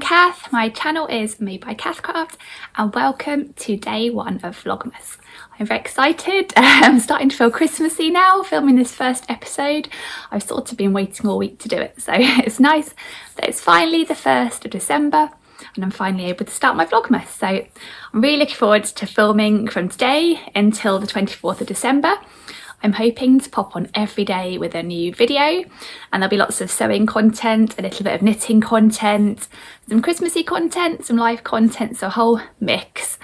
Cath, my channel is Made by Cath Craft, and welcome to day one of Vlogmas. I'm very excited. I'm starting to feel Christmassy now, filming this first episode. I've sort of been waiting all week to do it, so it's nice that it's finally the 1st of December and I'm finally able to start my Vlogmas. So I'm really looking forward to filming from today until the 24th of December. I'm hoping to pop on every day with a new video, and there'll be lots of sewing content, a little bit of knitting content, some Christmassy content, some live content, so a whole mix.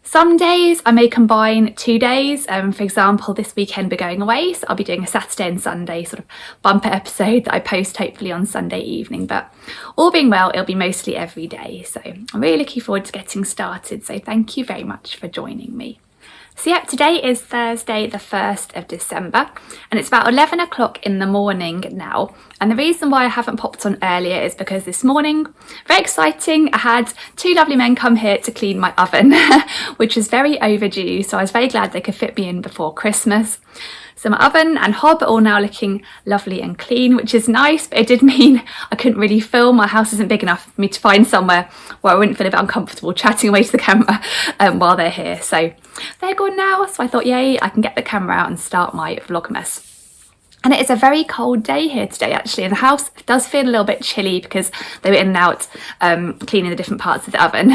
Some days I may combine 2 days. For example, this weekend we're going away, so I'll be doing a Saturday and Sunday sort of bumper episode that I post hopefully on Sunday evening, but all being well, it'll be mostly every day. So I'm really looking forward to getting started, so thank you very much for joining me. So yeah, today is Thursday the 1st of December and it's about 11 o'clock in the morning now, and the reason why I haven't popped on earlier is because this morning, very exciting, I had 2 lovely men come here to clean my oven which is very overdue, so I was very glad they could fit me in before Christmas. So my oven and hob are all now looking lovely and clean, which is nice, but it did mean I couldn't really film. My house isn't big enough for me to find somewhere where I wouldn't feel a bit uncomfortable chatting away to the camera while they're here. So they're gone now, so I thought, yay, I can get the camera out and start my Vlogmas. And it is a very cold day here today actually, and the house does feel a little bit chilly because they were in and out cleaning the different parts of the oven.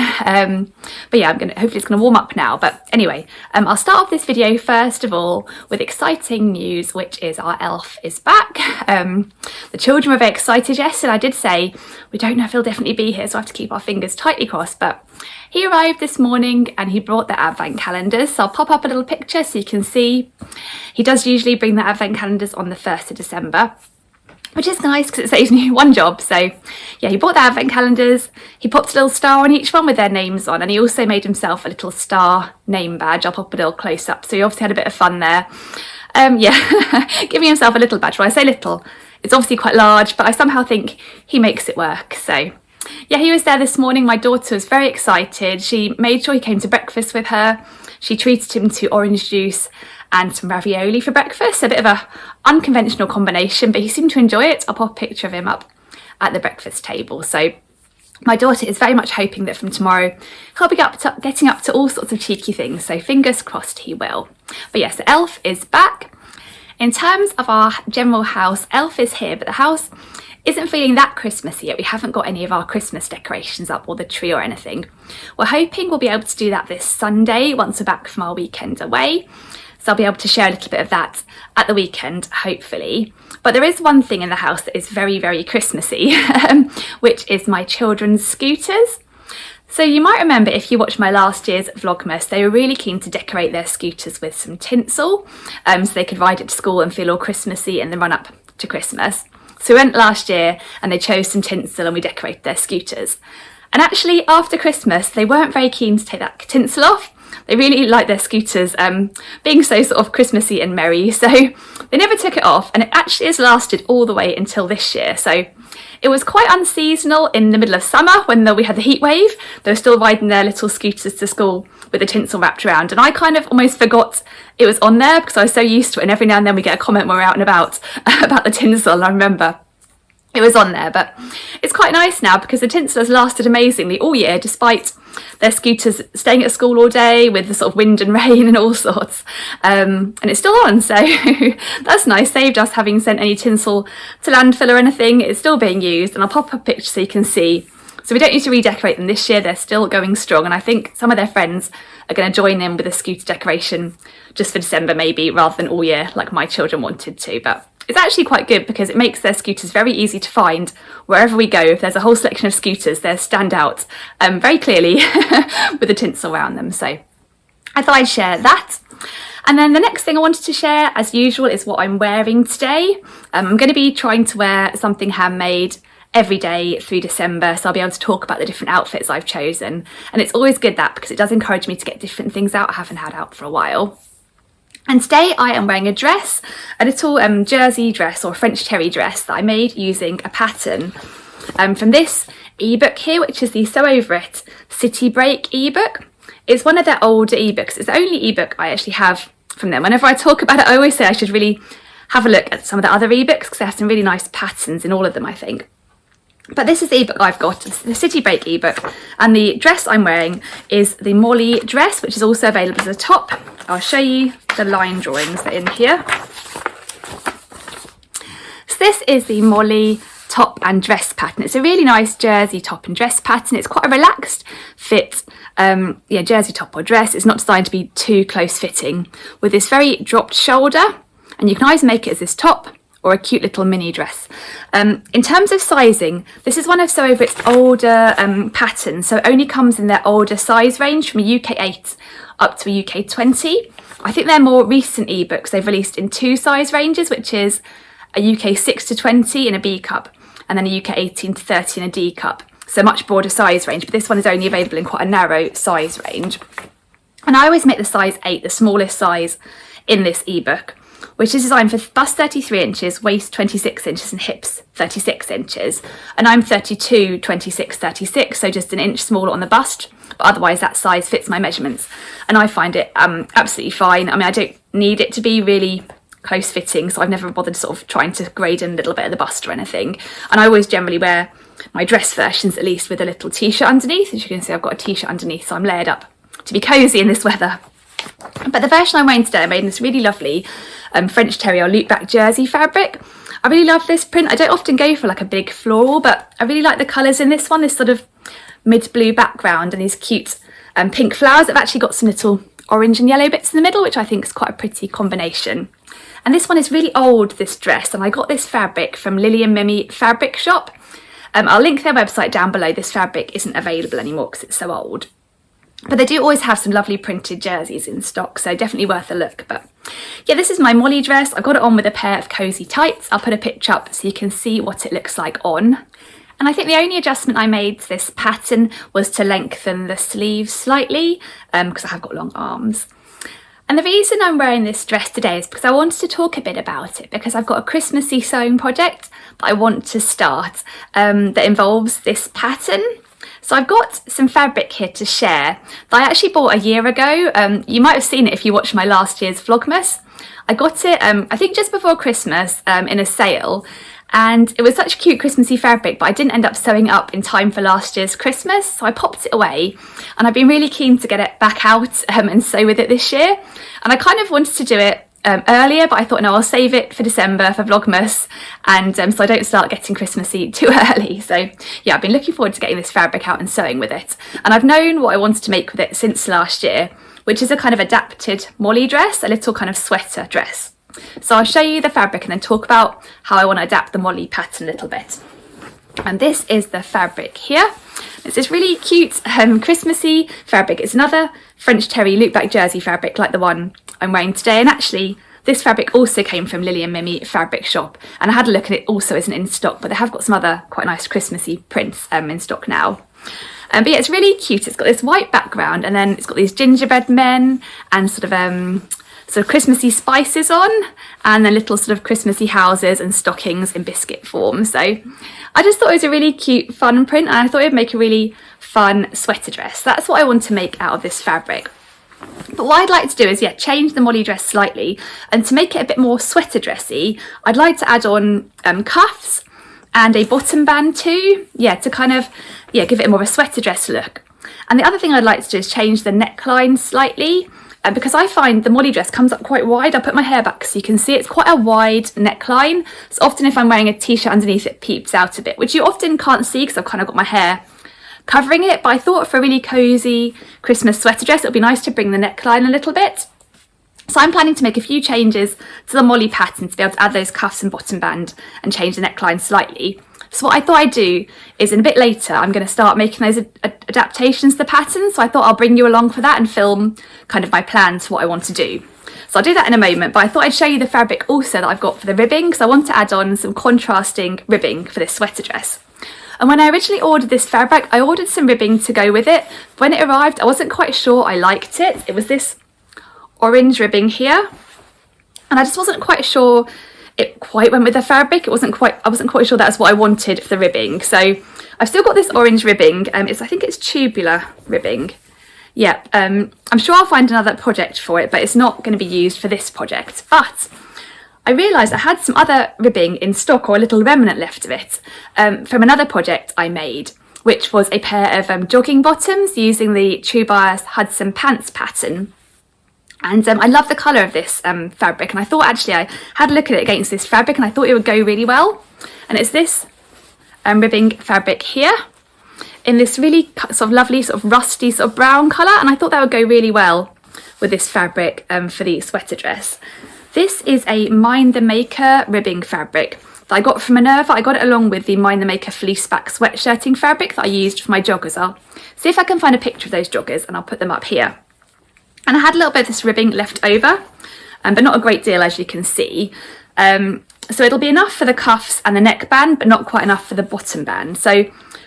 But yeah, hopefully it's gonna warm up now. But anyway, I'll start off this video first of all with exciting news, which is our elf is back. The children were very excited yesterday. I did say we don't know if he'll definitely be here, so I have to keep our fingers tightly crossed, but he arrived this morning and he brought the advent calendars, so I'll pop up a little picture so you can see. He does usually bring the advent calendars on the 1st of December, which is nice because it saves me one job. So yeah, he bought the advent calendars, he popped a little star on each one with their names on, and he also made himself a little star name badge. I'll pop a little close up, so he obviously had a bit of fun there. Yeah, giving himself a little badge. Well, I say little, it's obviously quite large, but I somehow think he makes it work. So yeah, he was there this morning. My daughter was very excited. She made sure he came to breakfast with her. She treated him to orange juice and some ravioli for breakfast. A bit of a unconventional combination, but he seemed to enjoy it. I'll pop a picture of him up at the breakfast table. So my daughter is very much hoping that from tomorrow he'll be getting up to all sorts of cheeky things, so fingers crossed he will. But yes, the elf is back. In terms of our general house, elf is here, but the house isn't feeling that Christmassy yet. We haven't got any of our Christmas decorations up or the tree or anything. We're hoping we'll be able to do that this Sunday once we're back from our weekend away. So I'll be able to share a little bit of that at the weekend, hopefully. But there is one thing in the house that is very, very Christmassy, which is my children's scooters. So you might remember if you watched my last year's Vlogmas, they were really keen to decorate their scooters with some tinsel, so they could ride it to school and feel all Christmassy in the run up to Christmas. So we went last year and they chose some tinsel and we decorated their scooters. And actually after Christmas, they weren't very keen to take that tinsel off. They really liked their scooters being so sort of Christmassy and merry, so they never took it off, and it actually has lasted all the way until this year. So it was quite unseasonal in the middle of summer when we had the heat wave. They were still riding their little scooters to school with the tinsel wrapped around, and I kind of almost forgot it was on there because I was so used to it, and every now and then we get a comment when we're out and about the tinsel, and I remember it was on there. But it's quite nice now because the tinsel has lasted amazingly all year, despite their scooters staying at school all day with the sort of wind and rain and all sorts, and it's still on, so that's nice. Saved us having sent any tinsel to landfill or anything. It's still being used, and I'll pop a picture so you can see. So we don't need to redecorate them this year. They're still going strong, and I think some of their friends are going to join in with a scooter decoration just for December maybe, rather than all year like my children wanted to. But it's actually quite good because it makes their scooters very easy to find wherever we go. If there's a whole selection of scooters, they stand out very clearly with the tinsel around them. So I thought I'd share that. And then the next thing I wanted to share, as usual, is what I'm wearing today. I'm going to be trying to wear something handmade every day through December, so I'll be able to talk about the different outfits I've chosen. And it's always good that, because it does encourage me to get different things out I haven't had out for a while. And today I am wearing a dress, a little jersey dress or French terry dress that I made using a pattern from this ebook here, which is the Sew Over It City Break ebook. It's one of their older ebooks. It's the only ebook I actually have from them. Whenever I talk about it, I always say I should really have a look at some of the other ebooks because they have some really nice patterns in all of them, I think. But this is the ebook I've got, it's the City Break ebook, and the dress I'm wearing is the Molly dress, which is also available as a top. I'll show you the line drawings that are in here. So this is the Molly top and dress pattern. It's a really nice jersey top and dress pattern. It's quite a relaxed fit, jersey top or dress. It's not designed to be too close fitting, with this very dropped shoulder, and you can either make it as this top or a cute little mini dress. In terms of sizing, this is one of Sew Over It's older patterns, so it only comes in their older size range from a UK 8 up to a UK 20. I think their more recent ebooks they've released in 2 size ranges, which is a UK 6 to 20 in a B cup, and then a UK 18 to 30 in a D cup. So much broader size range, but this one is only available in quite a narrow size range. And I always make the size 8 the smallest size in this ebook, which is designed for bust 33 inches, waist 26 inches and hips 36 inches. And I'm 32, 26, 36, so just an inch smaller on the bust, but otherwise that size fits my measurements. And I find it absolutely fine. I mean, I don't need it to be really close fitting, so I've never bothered sort of trying to grade in a little bit of the bust or anything. And I always generally wear my dress versions at least with a little t-shirt underneath. As you can see, I've got a t-shirt underneath, so I'm layered up to be cosy in this weather. But the version I'm wearing today, I made in this really lovely French Terrier loop back jersey fabric. I really love this print. I don't often go for like a big floral, but I really like the colours in this one, this sort of mid-blue background and these cute pink flowers. I've actually got some little orange and yellow bits in the middle, which I think is quite a pretty combination. And this one is really old, this dress, and I got this fabric from Lily and Mimi Fabric Shop. I'll link their website down below. This fabric isn't available anymore because it's so old. But they do always have some lovely printed jerseys in stock, so definitely worth a look. But yeah, this is my Molly dress. I've got it on with a pair of cosy tights. I'll put a picture up so you can see what it looks like on. And I think the only adjustment I made to this pattern was to lengthen the sleeves slightly, because I have got long arms. And the reason I'm wearing this dress today is because I wanted to talk a bit about it, because I've got a Christmassy sewing project that I want to start that involves this pattern. So I've got some fabric here to share that I actually bought a year ago. You might have seen it if you watched my last year's Vlogmas. I got it, I think just before Christmas in a sale, and it was such cute Christmassy fabric, but I didn't end up sewing it up in time for last year's Christmas, so I popped it away, and I've been really keen to get it back out and sew with it this year. And I kind of wanted to do it earlier, but I thought, no, I'll save it for December for Vlogmas, and so I don't start getting Christmassy too early. So yeah, I've been looking forward to getting this fabric out and sewing with it, and I've known what I wanted to make with it since last year, which is a kind of adapted Molly dress, a little kind of sweater dress. So I'll show you the fabric and then talk about how I want to adapt the Molly pattern a little bit. And this is the fabric here. It's this really cute Christmassy fabric. It's another French Terry loop back jersey fabric like the one I'm wearing today, and actually this fabric also came from Lily and Mimi Fabric Shop, and I had a look and it also isn't in stock, but they have got some other quite nice Christmassy prints in stock now. But yeah, it's really cute. It's got this white background, and then it's got these gingerbread men and sort of Christmassy spices on, and then little sort of Christmassy houses and stockings in biscuit form. So I just thought it was a really cute, fun print, and I thought it would make a really fun sweater dress. That's what I want to make out of this fabric. But what I'd like to do is, yeah, change the Molly dress slightly, and to make it a bit more sweater dressy, I'd like to add on cuffs and a bottom band too, yeah, to kind of, yeah, give it more of a sweater dress look. And the other thing I'd like to do is change the neckline slightly, because I find the Molly dress comes up quite wide. I'll put my hair back so you can see it's quite a wide neckline. So often if I'm wearing a t-shirt underneath, it peeps out a bit, which you often can't see because I've kind of got my hair covering it. But I thought for a really cosy Christmas sweater dress, it would be nice to bring the neckline a little bit. So I'm planning to make a few changes to the Molly pattern to be able to add those cuffs and bottom band and change the neckline slightly. So what I thought I'd do is, in a bit later, I'm going to start making those adaptations to the pattern. So I thought I'll bring you along for that and film kind of my plans for what I want to do. So I'll do that in a moment, but I thought I'd show you the fabric also that I've got for the ribbing, because I want to add on some contrasting ribbing for this sweater dress. And when I originally ordered this fabric, I ordered some ribbing to go with it. When it arrived, I wasn't quite sure I liked it. It was this orange ribbing here, and I just wasn't quite sure it quite went with the fabric. I wasn't quite sure that's what I wanted for the ribbing. So I've still got this orange ribbing. I think it's tubular ribbing. Yeah, I'm sure I'll find another project for it, but it's not going to be used for this project. But I realised I had some other ribbing in stock, or a little remnant left of it, from another project I made, which was a pair of jogging bottoms using the True Bias Hudson pants pattern. And I love the colour of this fabric, and I thought actually I had a look at it against this fabric and I thought it would go really well. And it's this ribbing fabric here in this really sort of lovely sort of rusty sort of brown colour, and I thought that would go really well with this fabric for the sweater dress. This is a Mind the Maker ribbing fabric that I got from Minerva. I got it along with the Mind the Maker fleece back sweatshirting fabric that I used for my joggers. I'll see if I can find a picture of those joggers and I'll put them up here. And I had a little bit of this ribbing left over, but not a great deal, as you can see. So it'll be enough for the cuffs and the neckband, but not quite enough for the bottom band. So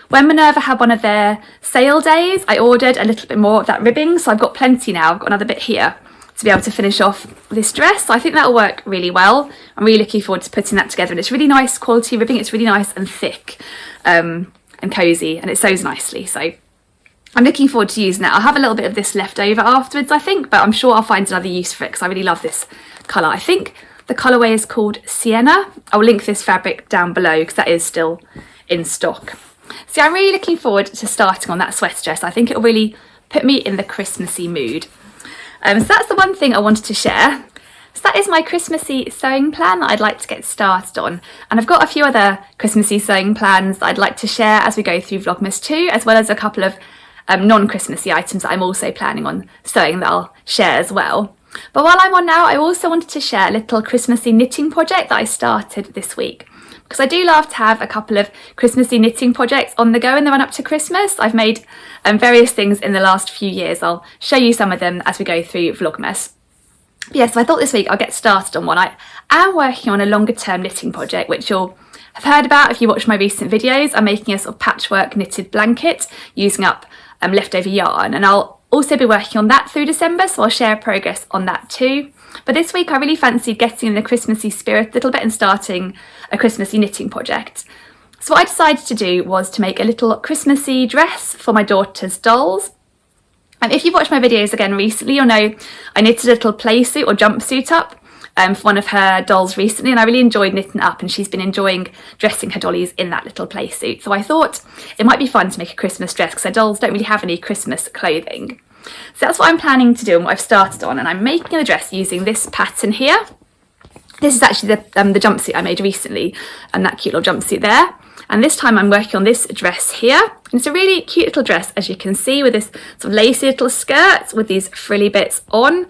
when Minerva had one of their sale days, I ordered a little bit more of that ribbing. So I've got plenty now. I've got another bit here to be able to finish off this dress. So I think that'll work really well. I'm really looking forward to putting that together. And it's really nice quality ribbing. It's really nice and thick and cosy, and it sews nicely. So I'm looking forward to using that. I'll have a little bit of this left over afterwards, I think, but I'm sure I'll find another use for it because I really love this colour. I think the colourway is called Sienna. I'll link this fabric down below because that is still in stock. So I'm really looking forward to starting on that sweater dress. I think it'll really put me in the Christmassy mood. So that's the one thing I wanted to share. So that is my Christmassy sewing plan that I'd like to get started on. And I've got a few other Christmassy sewing plans that I'd like to share as we go through Vlogmas 2, as well as a couple of non-Christmassy items that I'm also planning on sewing that I'll share as well. But while I'm on now, I also wanted to share a little Christmassy knitting project that I started this week, because I do love to have a couple of Christmassy knitting projects on the go in the run up to Christmas. I've made various things in the last few years. I'll show you some of them as we go through Vlogmas. So I thought this week I'll get started on one. I am working on a longer term knitting project, which you'll have heard about if you watch my recent videos. I'm making a sort of patchwork knitted blanket using up leftover yarn, and I'll also be working on that through December, so I'll share progress on that too. But this week I really fancied getting in the Christmassy spirit a little bit and starting a Christmassy knitting project. So what I decided to do was to make a little Christmassy dress for my daughter's dolls. And if you've watched my videos again recently, you'll know I knitted a little playsuit or jumpsuit up for one of her dolls recently, and I really enjoyed knitting it up, and she's been enjoying dressing her dollies in that little playsuit. So I thought it might be fun to make a Christmas dress because her dolls don't really have any Christmas clothing. So that's what I'm planning to do and what I've started on, and I'm making a dress using this pattern here. This is actually the jumpsuit I made recently, and that cute little jumpsuit there. And this time I'm working on this dress here. And it's a really cute little dress, as you can see, with this sort of lacy little skirt with these frilly bits on.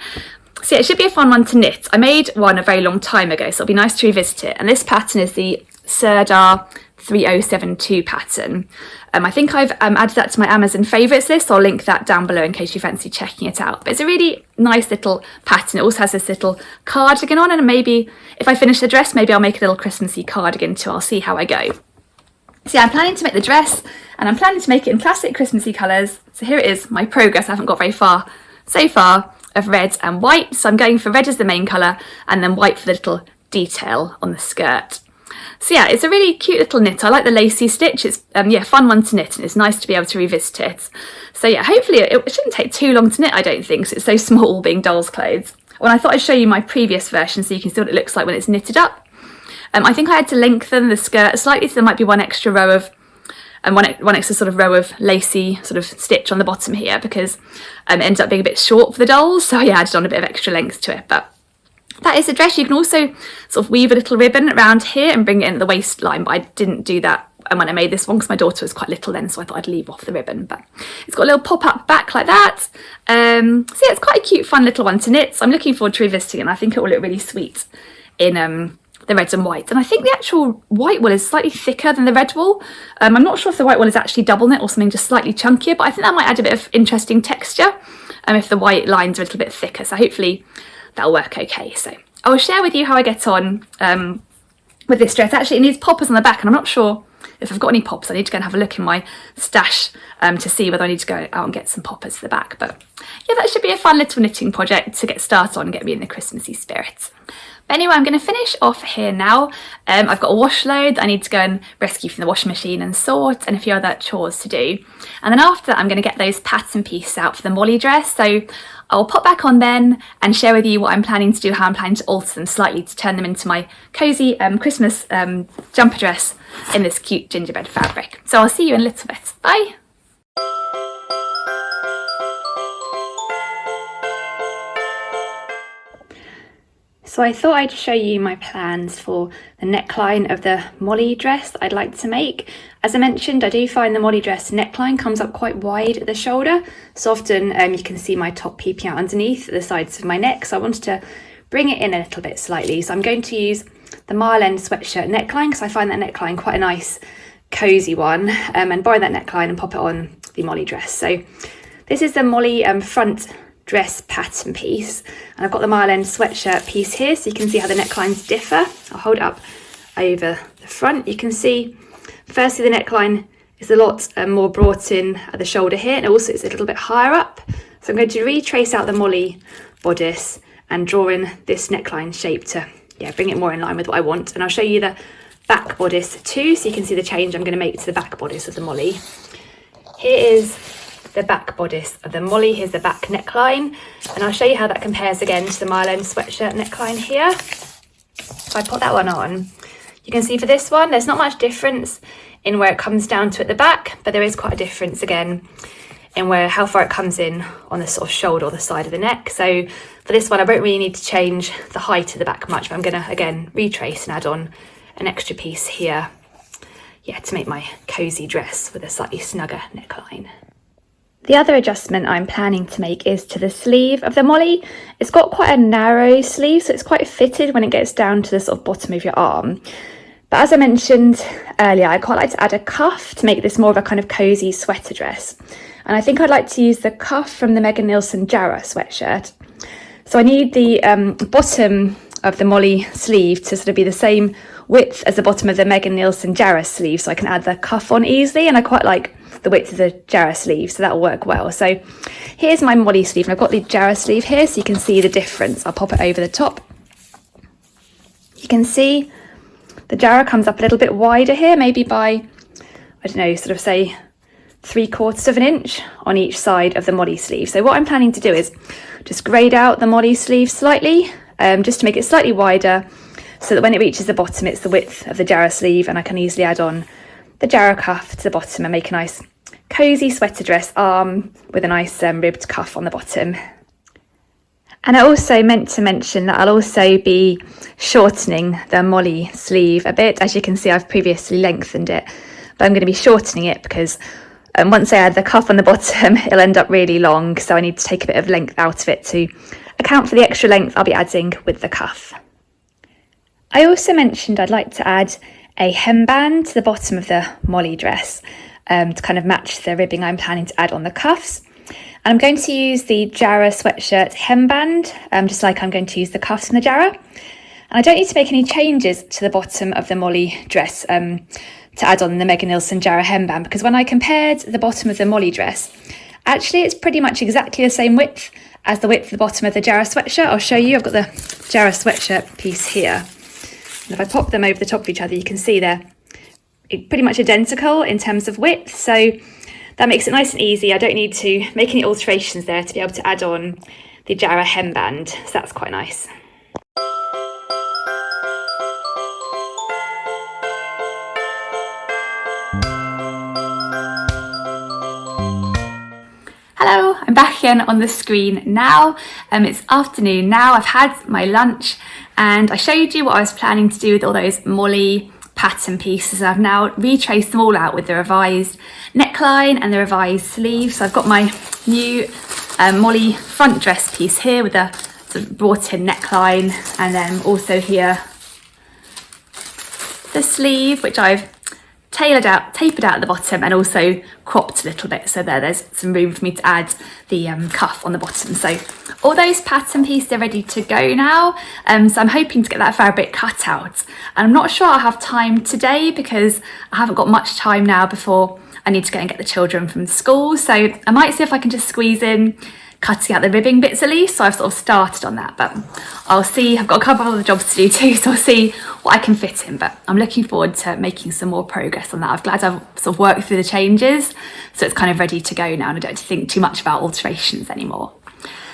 So yeah, it should be a fun one to knit. I made one a very long time ago, so it'll be nice to revisit it. And this pattern is the Serdar 3072 pattern. I think I've added that to my Amazon favourites list, so I'll link that down below in case you fancy checking it out. But it's a really nice little pattern. It also has this little cardigan on, and maybe if I finish the dress, maybe I'll make a little Christmassy cardigan too. I'll see how I go. So yeah, I'm planning to make the dress, and I'm planning to make it in classic Christmassy colours. So here it is, my progress. I haven't got very far so far, of red and white. So I'm going for red as the main colour, and then white for the little detail on the skirt. So yeah, it's a really cute little knit. I like the lacy stitch. It's fun one to knit, and it's nice to be able to revisit it. So yeah, hopefully it shouldn't take too long to knit, I don't think, because it's so small being doll's clothes. Well, I thought I'd show you my previous version so you can see what it looks like when it's knitted up. I think I had to lengthen the skirt slightly, so there might be one extra row of one extra sort of row of lacy sort of stitch on the bottom here, because it ended up being a bit short for the dolls. So yeah, I added on a bit of extra length to it. But that is the dress. You can also sort of weave a little ribbon around here and bring it in at the waistline, but I didn't do that when I made this one because my daughter was quite little then, so I thought I'd leave off the ribbon. But it's got a little pop-up back like that. So yeah, it's quite a cute, fun little one to knit. So I'm looking forward to revisiting it, and I think it will look really sweet in the red and white. And I think the actual white wool is slightly thicker than the red wool. I'm not sure if the white wool is actually double knit or something just slightly chunkier, but I think that might add a bit of interesting texture if the white lines are a little bit thicker. So hopefully that'll work okay. So I will share with you how I get on with this dress. Actually, it needs poppers on the back, and I'm not sure if I've got any pops, I need to go and have a look in my stash to see whether I need to go out and get some poppers for the back. But yeah, that should be a fun little knitting project to get started on and get me in the Christmassy spirit. But anyway, I'm going to finish off here now. I've got a wash load that I need to go and rescue from the washing machine and sort, and a few other chores to do. And then after that, I'm going to get those pattern pieces out for the Molly dress. So I'll pop back on then and share with you what I'm planning to do, how I'm planning to alter them slightly to turn them into my cosy Christmas jumper dress in this cute gingerbread fabric. So I'll see you in a little bit. Bye! So I thought I'd show you my plans for the neckline of the Molly dress that I'd like to make. As I mentioned, I do find the Molly dress neckline comes up quite wide at the shoulder. So often you can see my top peeping out underneath at the sides of my neck. So I wanted to bring it in a little bit slightly. So I'm going to use the Mile End sweatshirt neckline because I find that neckline quite a nice cozy one, and borrow that neckline and pop it on the Molly dress. So this is the Molly front dress pattern piece, and I've got the Mile End sweatshirt piece here, so you can see how the necklines differ. I'll hold it up over the front. You can see firstly the neckline is a lot more brought in at the shoulder here, and also it's a little bit higher up. So I'm going to retrace out the Molly bodice and draw in this neckline shape to bring it more in line with what I want. And I'll show you the back bodice too, so you can see the change I'm going to make to the back bodice of the Molly. Here is the back bodice of the Molly. Here's the back neckline, and I'll show you how that compares again to the Mile End sweatshirt neckline here. So I put that one on. You can see for this one there's not much difference in where it comes down to at the back, but there is quite a difference again in how far it comes in on the sort of shoulder or the side of the neck. So for this one I won't really need to change the height of the back much, but I'm going to again retrace and add on an extra piece here, to make my cozy dress with a slightly snugger neckline. The other adjustment I'm planning to make is to the sleeve of the Molly. It's got quite a narrow sleeve, so it's quite fitted when it gets down to the sort of bottom of your arm. But as I mentioned earlier, I quite like to add a cuff to make this more of a kind of cozy sweater dress. And I think I'd like to use the cuff from the Megan Nielsen Jarrah sweatshirt. So I need the bottom of the Molly sleeve to sort of be the same width as the bottom of the Megan Nielsen Jarrah sleeve, so I can add the cuff on easily, and I quite like the width of the Jarrah sleeve, so that'll work well. So here's my Molly sleeve, and I've got the Jarrah sleeve here, so you can see the difference. I'll pop it over the top. You can see the Jarrah comes up a little bit wider here, maybe by, I don't know, sort of say 3/4 of an inch on each side of the Molly sleeve. So what I'm planning to do is just grade out the Molly sleeve slightly, just to make it slightly wider, so that when it reaches the bottom it's the width of the Jarrah sleeve, and I can easily add on the Jarrah cuff to the bottom and make a nice cozy sweater dress arm with a nice ribbed cuff on the bottom. And I also meant to mention that I'll also be shortening the Molly sleeve a bit. As you can see, I've previously lengthened it, but I'm going to be shortening it because once I add the cuff on the bottom it'll end up really long, so I need to take a bit of length out of it to account for the extra length I'll be adding with the cuff. I also mentioned I'd like to add a hemband to the bottom of the Molly dress to kind of match the ribbing I'm planning to add on the cuffs. And I'm going to use the Jarrah sweatshirt hemband, just like I'm going to use the cuffs from the Jarrah. And I don't need to make any changes to the bottom of the Molly dress to add on the Megan Nielsen Jarrah hemband, because when I compared the bottom of the Molly dress, actually it's pretty much exactly the same width as the width of the bottom of the Jarrah sweatshirt. I'll show you. I've got the Jarrah sweatshirt piece here. And if I pop them over the top of each other, you can see they're pretty much identical in terms of width. So that makes it nice and easy. I don't need to make any alterations there to be able to add on the Jarrah hemband. So that's quite nice. Hello, I'm back again on the screen now. It's afternoon now. I've had my lunch and I showed you what I was planning to do with all those Molly pattern pieces. I've now retraced them all out with the revised neckline and the revised sleeve. So I've got my new Molly front dress piece here with the sort of brought in neckline, and then also here the sleeve, which I've tapered out at the bottom and also cropped a little bit, so there's some room for me to add the cuff on the bottom. So all those pattern pieces are ready to go now, so I'm hoping to get that fabric cut out, and I'm not sure I'll have time today because I haven't got much time now before I need to go and get the children from school. So I might see if I can just squeeze in cutting out the ribbing bits at least. So I've sort of started on that, but I'll see. I've got a couple of other jobs to do too, so I'll see what I can fit in, but I'm looking forward to making some more progress on that. I'm glad I've sort of worked through the changes, so it's kind of ready to go now and I don't have to think too much about alterations anymore.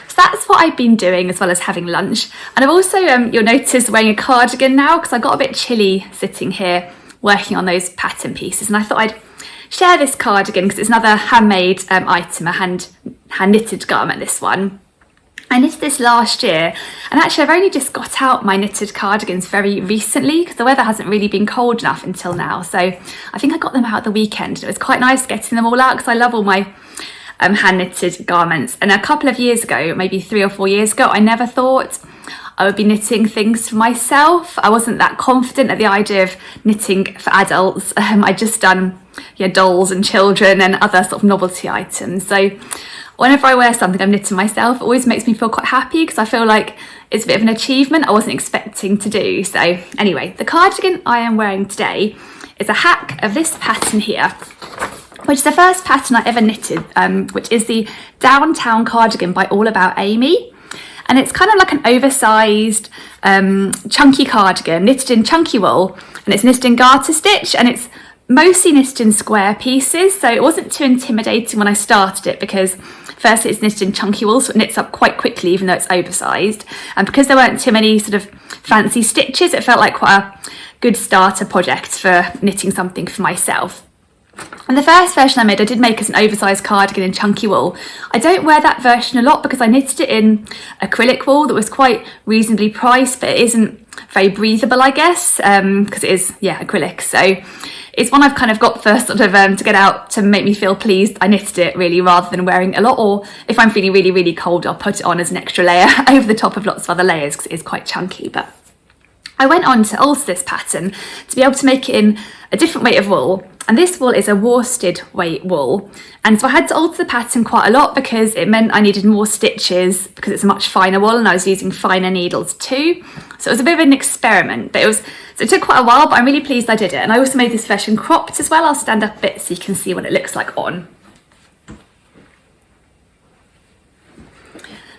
So that's what I've been doing, as well as having lunch. And I've also, you'll notice, wearing a cardigan now because I got a bit chilly sitting here working on those pattern pieces, and I thought I'd share this cardigan because it's another handmade item, a hand knitted garment, this one. I knitted this last year, and actually I've only just got out my knitted cardigans very recently because the weather hasn't really been cold enough until now. So I think I got them out the weekend, and it was quite nice getting them all out because I love all my hand knitted garments. And a couple of years ago, maybe 3 or 4 years ago, I never thought I would be knitting things for myself. I wasn't that confident at the idea of knitting for adults. I'd just done dolls and children and other sort of novelty items. So whenever I wear something I've knitted myself, it always makes me feel quite happy because I feel like it's a bit of an achievement I wasn't expecting to do. So anyway, the cardigan I am wearing today is a hack of this pattern here, which is the first pattern I ever knitted, which is the Downtown cardigan by All About Amy. And it's kind of like an oversized, chunky cardigan knitted in chunky wool, and it's knitted in garter stitch, and it's mostly knitted in square pieces, so it wasn't too intimidating when I started it because firstly it's knitted in chunky wool, so it knits up quite quickly even though it's oversized, and because there weren't too many sort of fancy stitches, it felt like quite a good starter project for knitting something for myself. And the first version I made, I did make as an oversized cardigan in chunky wool. I don't wear that version a lot because I knitted it in acrylic wool that was quite reasonably priced, but it isn't very breathable, I guess, because it is, acrylic. So it's one I've kind of got for sort of to get out to make me feel pleased I knitted it, really, rather than wearing a lot. Or if I'm feeling really, really cold, I'll put it on as an extra layer over the top of lots of other layers because it is quite chunky. But I went on to alter this pattern to be able to make it in a different weight of wool, and this wool is a worsted weight wool, and so I had to alter the pattern quite a lot because it meant I needed more stitches because it's a much finer wool and I was using finer needles too. So it was a bit of an experiment, but it took quite a while, but I'm really pleased I did it. And I also made this version cropped as well. I'll stand up a bit so you can see what it looks like on.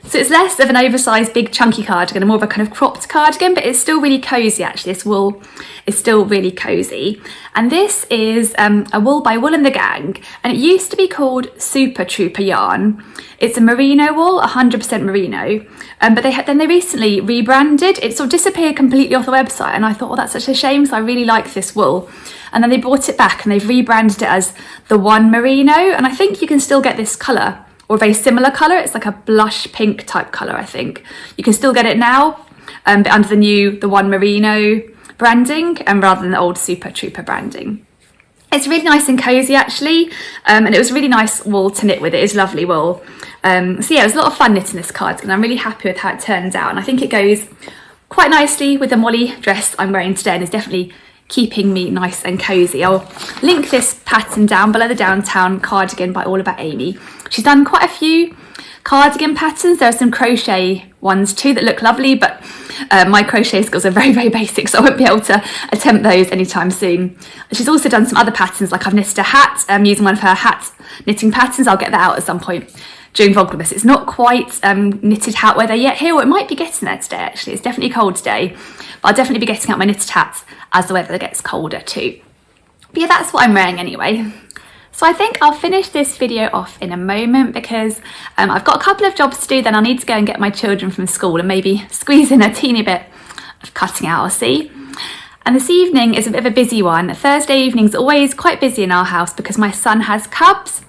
So it's less of an oversized big chunky cardigan and more of a kind of cropped cardigan, but it's still really cozy actually. This wool is still really cozy. And this is a wool by Wool and the Gang, and it used to be called Super Trooper yarn. It's a merino wool, 100% merino, but then they recently rebranded. It sort of disappeared completely off the website, and I thought, oh, that's such a shame because I really like this wool. And then they brought it back and they've rebranded it as the One Merino, and I think you can still get this colour, or a very similar colour. It's like a blush pink type colour, I think. You can still get it now, but under the One Merino branding, and rather than the old Super Trooper branding. It's really nice and cosy actually, and it was really nice wool to knit with. It is lovely wool. So yeah, it was a lot of fun knitting this cardigan. I'm really happy with how it turns out, and I think it goes quite nicely with the Molly dress I'm wearing today, and is definitely keeping me nice and cozy. I'll link this pattern down below, the Downtown cardigan by All About Amy. She's done quite a few cardigan patterns. There are some crochet ones too that look lovely, but my crochet skills are very, very basic, so I won't be able to attempt those anytime soon. She's also done some other patterns, like I've knitted a hat, using one of her hat knitting patterns. I'll get that out at some point during Vlogmas. It's not quite knitted hat weather yet here, or it might be getting there today actually. It's definitely cold today, but I'll definitely be getting out my knitted hats as the weather gets colder too. But yeah, that's what I'm wearing anyway. So I think I'll finish this video off in a moment because I've got a couple of jobs to do, then I'll need to go and get my children from school and maybe squeeze in a teeny bit of cutting out, I'll see. And this evening is a bit of a busy one. Thursday evening's always quite busy in our house because my son has cubs,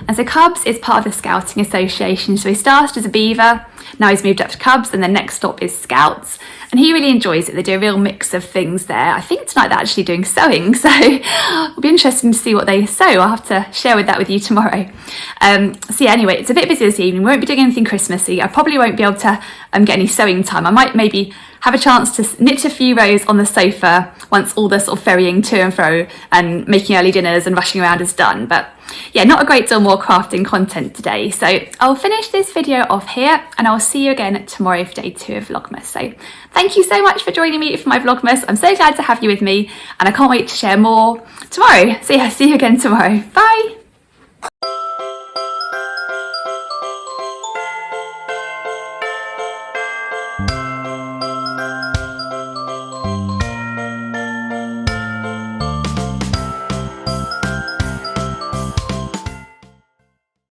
And so Cubs is part of the Scouting Association. So he started as a beaver, now he's moved up to Cubs, and the next stop is Scouts. And he really enjoys it. They do a real mix of things there. I think tonight they're actually doing sewing, so it'll be interesting to see what they sew. I'll have to share that with you tomorrow. So yeah, anyway, it's a bit busy this evening. We won't be doing anything Christmassy. I probably won't be able to get any sewing time. I might maybe have a chance to knit a few rows on the sofa once all the sort of ferrying to and fro and making early dinners and rushing around is done. But yeah, not a great deal more crafting content today. So I'll finish this video off here and I'll see you again tomorrow for day 2 of Vlogmas. So thank you so much for joining me for my Vlogmas. I'm so glad to have you with me and I can't wait to share more tomorrow. So yeah, see you again tomorrow. Bye.